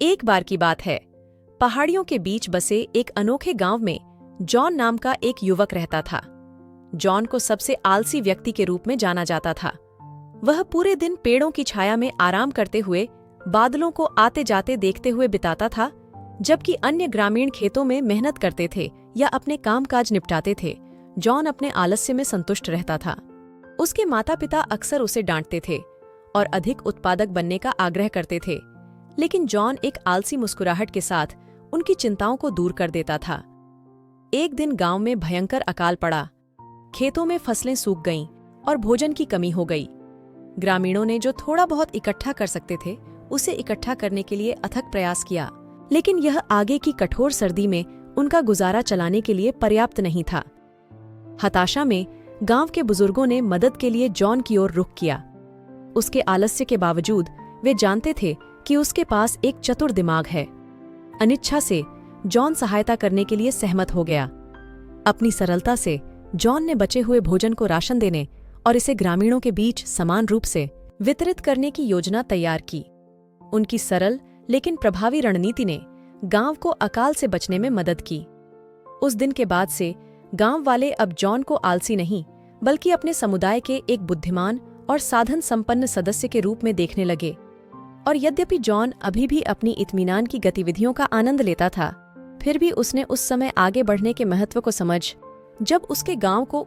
एक बार की बात है, पहाड़ियों के बीच बसे एक अनोखे गांव में जॉन नाम का एक युवक रहता था। जॉन को सबसे आलसी व्यक्ति के रूप में जाना जाता था। वह पूरे दिन पेड़ों की छाया में आराम करते हुए बादलों को आते जाते देखते हुए बिताता था, जबकि अन्य ग्रामीण खेतों में मेहनत करते थे या अपने कामकाज निपटाते थे। जॉन अपने आलस्य में संतुष्ट रहता था। उसके माता पिता अक्सर उसे डांटते थे और अधिक उत्पादक बनने का आग्रह करते थे, लेकिन जॉन एक आलसी मुस्कुराहट के साथ उनकी चिंताओं को दूर कर देता था। एक दिन गांव में भयंकर अकाल पड़ा। खेतों में फसलें सूख गईं और भोजन की कमी हो गई। ग्रामीणों ने जो थोड़ा बहुत इकट्ठा कर सकते थे, उसे इकट्ठा करने के लिए अथक प्रयास किया, लेकिन यह आगे की कठोर सर्दी में उनका गुजारा चलाने के लिए पर्याप्त नहीं था। हताशा में गांव के बुजुर्गों ने मदद के लिए जॉन की ओर रुख किया। उसके आलस्य के बावजूद वे जानते थे कि उसके पास एक चतुर दिमाग है। अनिच्छा से जॉन सहायता करने के लिए सहमत हो गया। अपनी सरलता से जॉन ने बचे हुए भोजन को राशन देने और इसे ग्रामीणों के बीच समान रूप से वितरित करने की योजना तैयार की। उनकी सरल लेकिन प्रभावी रणनीति ने गांव को अकाल से बचने में मदद की। उस दिन के बाद से गांव वाले अब जॉन को आलसी नहीं, बल्कि अपने समुदाय के एक बुद्धिमान और साधन संपन्न सदस्य के रूप में देखने लगे। और यद्यपि जॉन अभी भी अपनी इत्मीनान की गतिविधियों का आनंद लेता था, फिर भी उसने उस समय आगे बढ़ने के महत्व को जब उसके गांव को